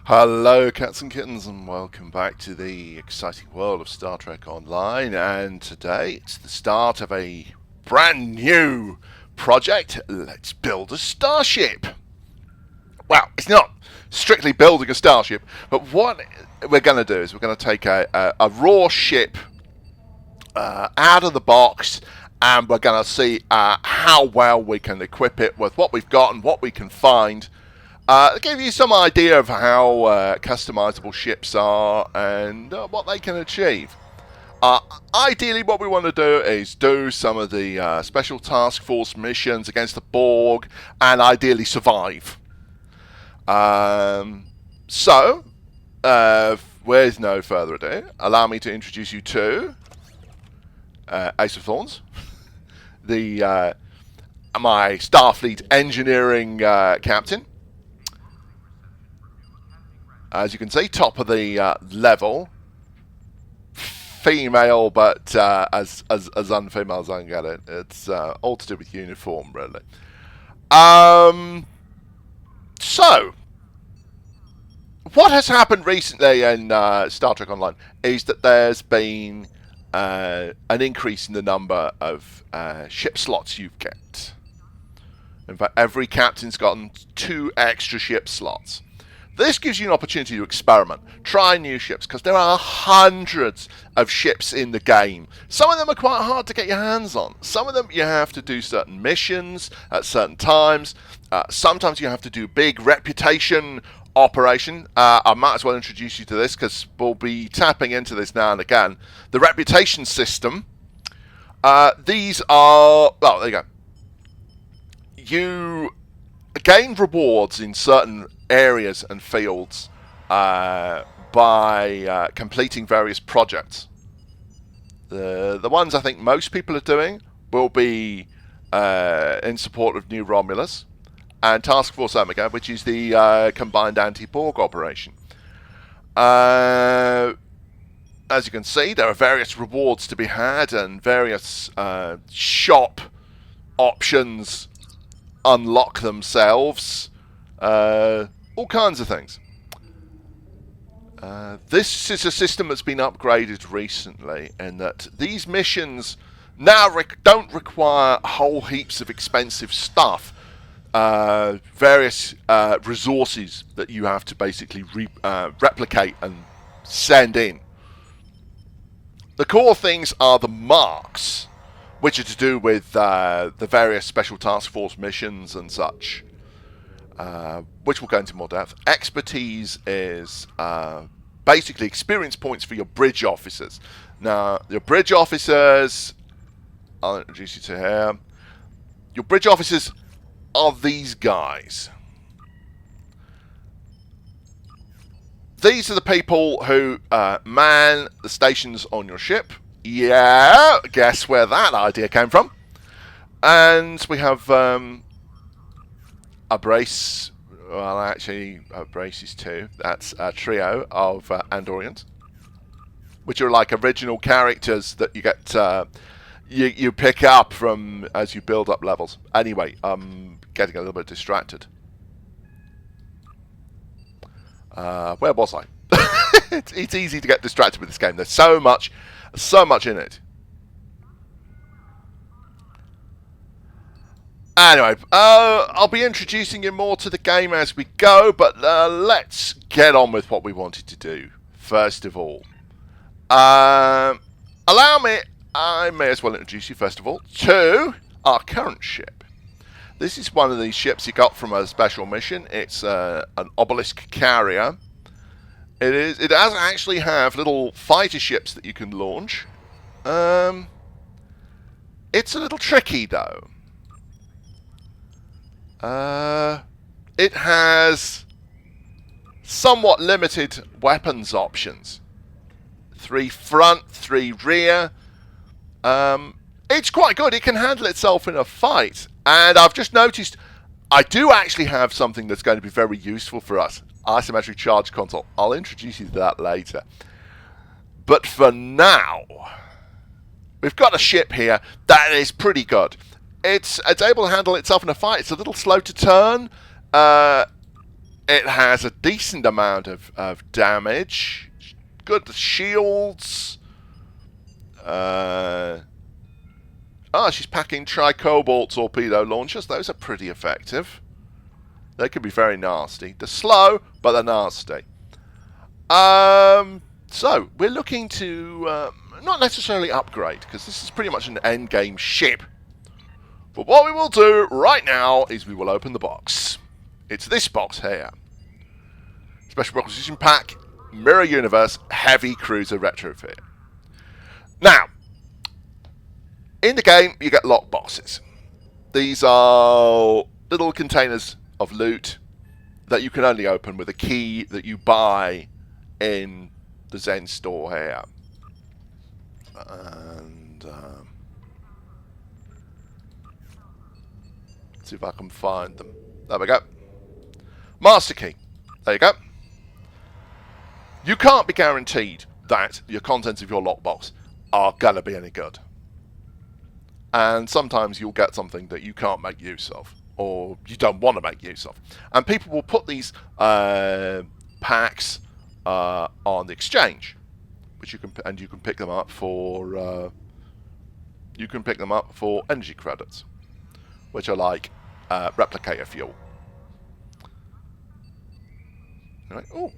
Hello cats and kittens and welcome back to the exciting world of Star Trek Online, and today it's the start of a brand new project. Let's build a starship. Well, it's not strictly building a starship, but what we're going to do is we're going to take a raw ship out of the box, and we're going to see how well we can equip it with what we've got and what we can find. Give you some idea of how customizable ships are and what they can achieve. Ideally, what we want to do is do some of the special task force missions against the Borg, and ideally survive. With no further ado, allow me to introduce you to Ace of Thorns, the my Starfleet engineering captain. As you can see, top of the level, female, but as unfemale as I can get it. It's all to do with uniform, really. So, what has happened recently in Star Trek Online is that there's been an increase in the number of ship slots you get. In fact, every captain's gotten 2 extra ship slots. This gives you an opportunity to experiment, try new ships, because there are hundreds of ships in the game. Some of them are quite hard to get your hands on. Some of them you have to do certain missions at certain times. Sometimes you have to do big reputation operation. I might as well introduce you to this because we'll be tapping into this now and again. The reputation system. These are, well, there you go. You gain rewards in certain areas and fields by completing various projects. The ones I think most people are doing will be in support of New Romulus and Task Force Omega, which is the combined anti-Borg operation. As you can see, there are various rewards to be had and various shop options unlock themselves. All kinds of things. This is a system that's been upgraded recently, in that these missions now don't require whole heaps of expensive stuff. Various resources that you have to basically replicate and send in. The core things are the marks, which are to do with the various special task force missions and such. Which we'll go into more depth. Expertise is basically experience points for your bridge officers. Now, your bridge officers, I'll introduce you to here. Your bridge officers are these guys. These are the people who man the stations on your ship. Yeah, guess where that idea came from. And we have a brace, well actually a brace is 2, that's a trio of Andorians, which are like original characters that you get, you pick up from as you build up levels. Anyway, I'm getting a little bit distracted. Where was I? It's easy to get distracted with this game. There's so much in it. Anyway, I'll be introducing you more to the game as we go, but let's get on with what we wanted to do. First of all, allow me, I may as well introduce you first of all to our current ship. This is one of these ships you got from a special mission. It's an obelisk carrier. It does actually have little fighter ships that you can launch. It's a little tricky though. It has somewhat limited weapons options. 3 front, 3 rear. It's quite good. It can handle itself in a fight. And I've just noticed I do actually have something that's going to be very useful for us. Asymmetric charge console. I'll introduce you to that later. But for now, we've got a ship here that is pretty good. It's able to handle itself in a fight. It's a little slow to turn. It has a decent amount of damage. Good shields. She's packing tri-cobalt torpedo launchers. Those are pretty effective. They can be very nasty. They're slow, but they're nasty. So, we're looking to not necessarily upgrade, because this is pretty much an endgame ship. But what we will do right now is we will open the box. It's this box here. Special Proposition Pack, Mirror Universe, Heavy Cruiser Retrofit. Now, in the game, you get lock boxes. These are little containers of loot that you can only open with a key that you buy in the Zen store here. And see if I can find them. There we go. Master key. There you go. You can't be guaranteed that your contents of your lockbox are going to be any good. And sometimes you'll get something that you can't make use of, or you don't want to make use of. And people will put these packs on the exchange, which you can pick them up for energy credits, which are like replicator fuel. Right. Oh,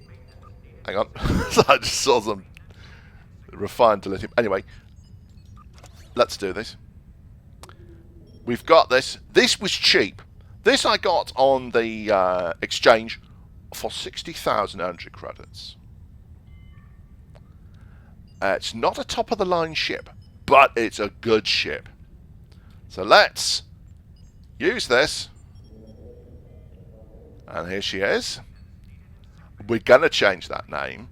hang on. So I just saw some refined lithium. Anyway, let's do this. We've got this. This was cheap. This I got on the exchange for 60,000 energy credits. It's not a top-of-the-line ship, but it's a good ship. So let's use this. And here she is. We're going to change that name.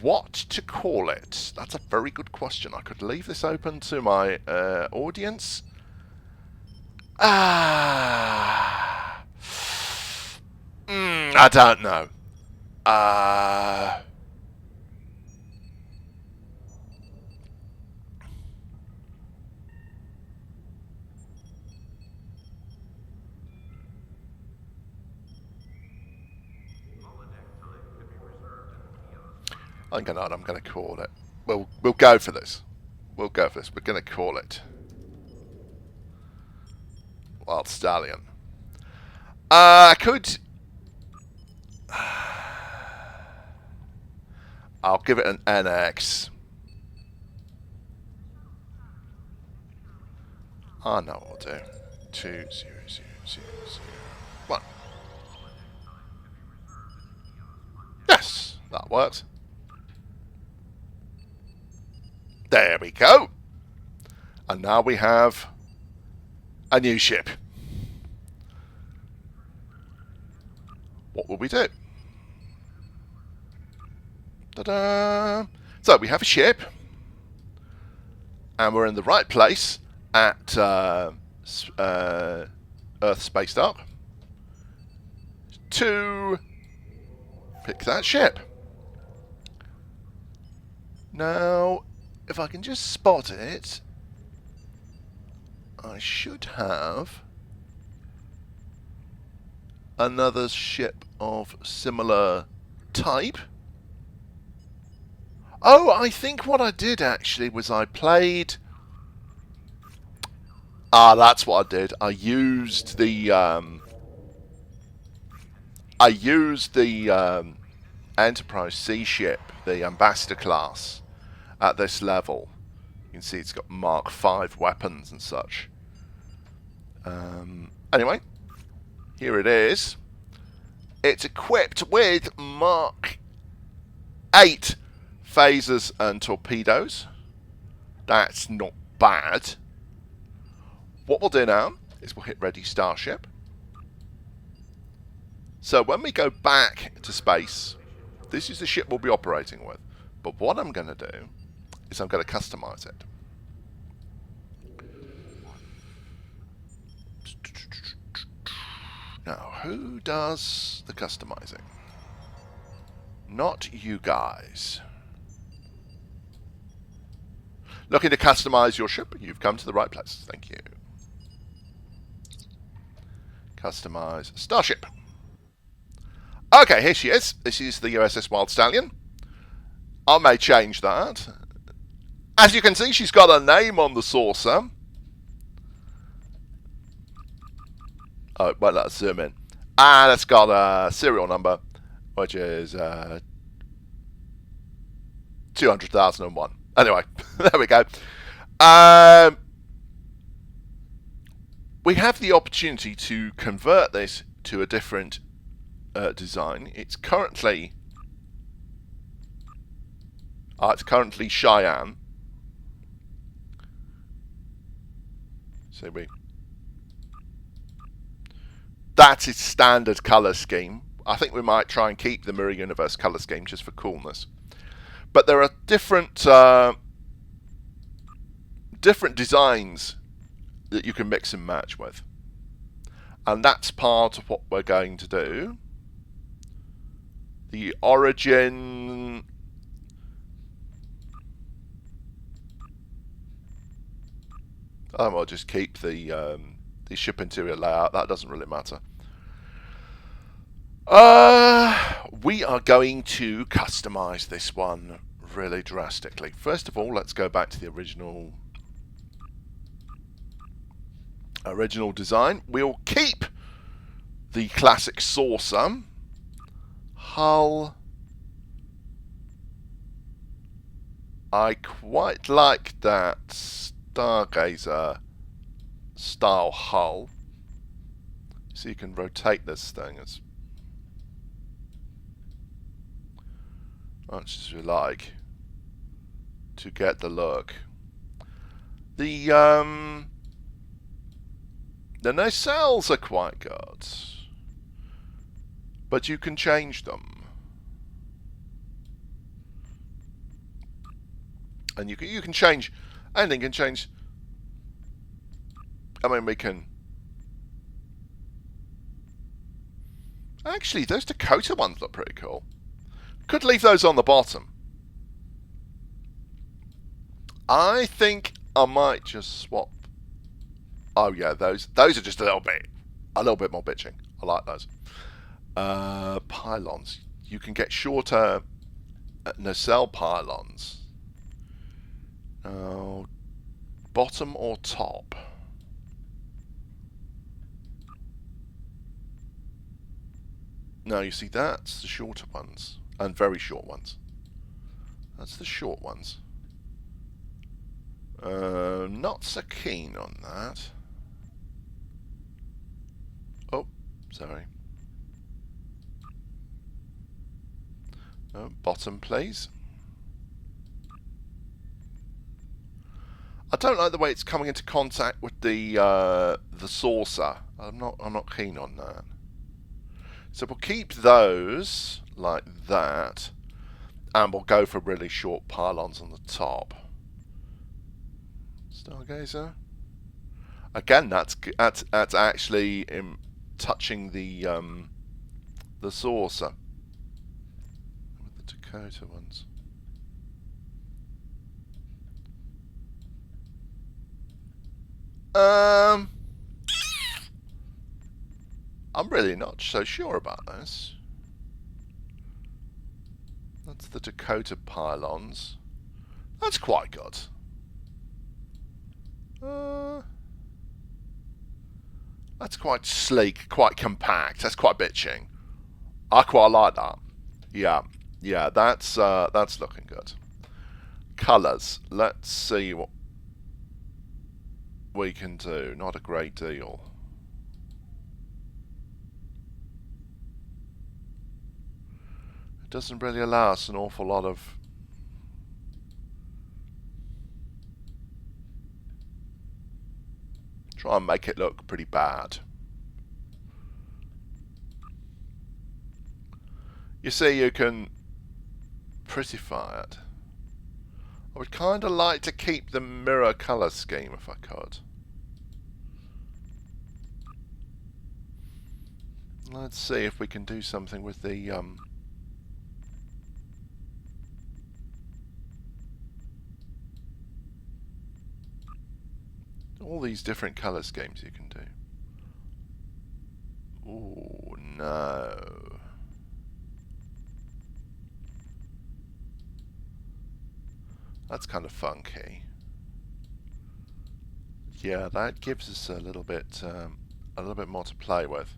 What to call it? That's a very good question. I could leave this open to my audience. I don't know. I think I know what I'm going to call it. We'll go for this. We'll go for this. We're going to call it Wild Stallion. I could. I'll give it an NX. I know what I'll do. 20001. Yes, that works. There we go. And now we have a new ship. What will we do? Ta-da! So we have a ship. And we're in the right place at Earth Space Dock to pick that ship. Now, if I can just spot it, I should have another ship of similar type. Oh, I think what I did actually was I played... that's what I did. I used the Enterprise C ship, the Ambassador class, at this level. You can see it's got Mark V weapons and such. Anyway, here it is. It's equipped with Mark 8 phasers and torpedoes. That's not bad. What we'll do now is we'll hit Ready Starship. So when we go back to space, this is the ship we'll be operating with. But what I'm going to do is I'm going to customize it. Now, who does the customizing? Not you guys. Looking to customize your ship? You've come to the right place. Thank you. Customize Starship. Okay, here she is. This is the USS Wild Stallion. I may change that. As you can see, she's got a name on the saucer. Oh, well, let's zoom in. And it's got a serial number, which is 200,001. Anyway, there we go. We have the opportunity to convert this to a different design. It's currently Cheyenne. So that's its standard colour scheme. I think we might try and keep the Mirror Universe colour scheme just for coolness. But there are different designs that you can mix and match with. And that's part of what we're going to do. The origin... I'll just keep the ship interior layout. That doesn't really matter. We are going to customize this one really drastically. First of all, let's go back to the original design. We'll keep the classic saucer hull. I quite like that Stargazer style hull. So you can rotate this thing as much as you like to get the look. The nacelles are quite good, but you can change them, and you can change. Anything can change. I mean, we can. Actually, those Dakota ones look pretty cool. Could leave those on the bottom. I think I might just swap. Oh yeah, those are just a little bit more bitching. I like those. Pylons. You can get shorter nacelle pylons. Bottom or top? No, you see, that's the shorter ones. And very short ones. That's the short ones. Not so keen on that. Oh, sorry. Bottom, please. I don't like the way it's coming into contact with the saucer. I'm not keen on that. So we'll keep those like that, and we'll go for really short pylons on the top. Stargazer. Again, that's actually touching the saucer with the Dakota ones. I'm really not so sure about this. That's the Dakota pylons. That's quite good. That's quite sleek, quite compact. That's quite bitching. I quite like that. Yeah, that's looking good. Colours. Let's see what we can do. Not a great deal. It doesn't really allow us an awful lot of try and make it look pretty bad. You see, you can prettify it. I would kind of like to keep the mirror colour scheme if I could. Let's see if we can do something with the all these different colour schemes you can do. Oh no. That's kind of funky. Yeah, that gives us a little bit more to play with.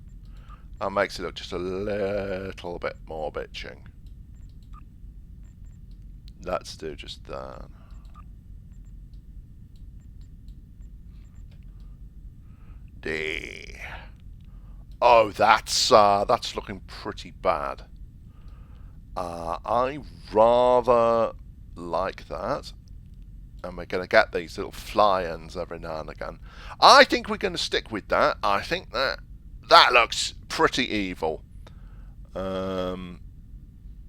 That makes it look just a little bit more bitching. Let's do just that. D. Oh, that's looking pretty bad. I rather like that. And we're going to get these little fly-ins every now and again. I think we're going to stick with that. I think that looks pretty evil.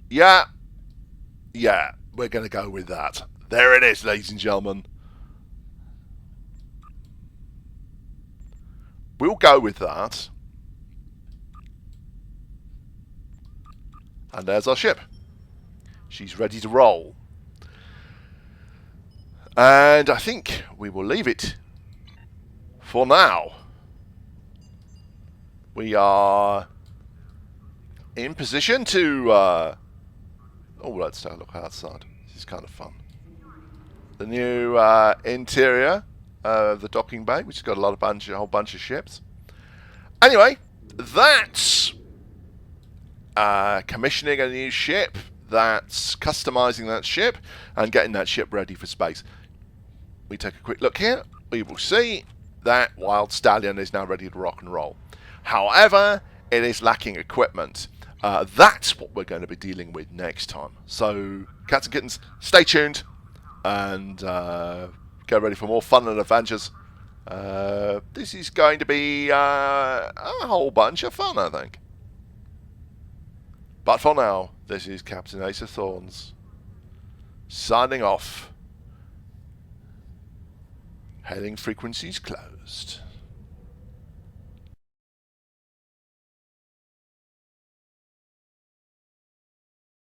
Yeah, we're going to go with that. There it is, ladies and gentlemen. We'll go with that. And there's our ship. She's ready to roll. And I think we will leave it for now. We are in position to... oh, let's take a look outside. This is kind of fun. The new interior of the docking bay, which has got a whole bunch of ships. Anyway, that's commissioning a new ship. That's customizing that ship and getting that ship ready for space. We take a quick look here. We will see that Wild Stallion is now ready to rock and roll. However, it is lacking equipment. That's what we're going to be dealing with next time. So, cats and kittens, stay tuned and get ready for more fun and adventures. This is going to be a whole bunch of fun, I think. But for now, this is Captain Ace of Thorns, signing off. Hailing frequencies closed.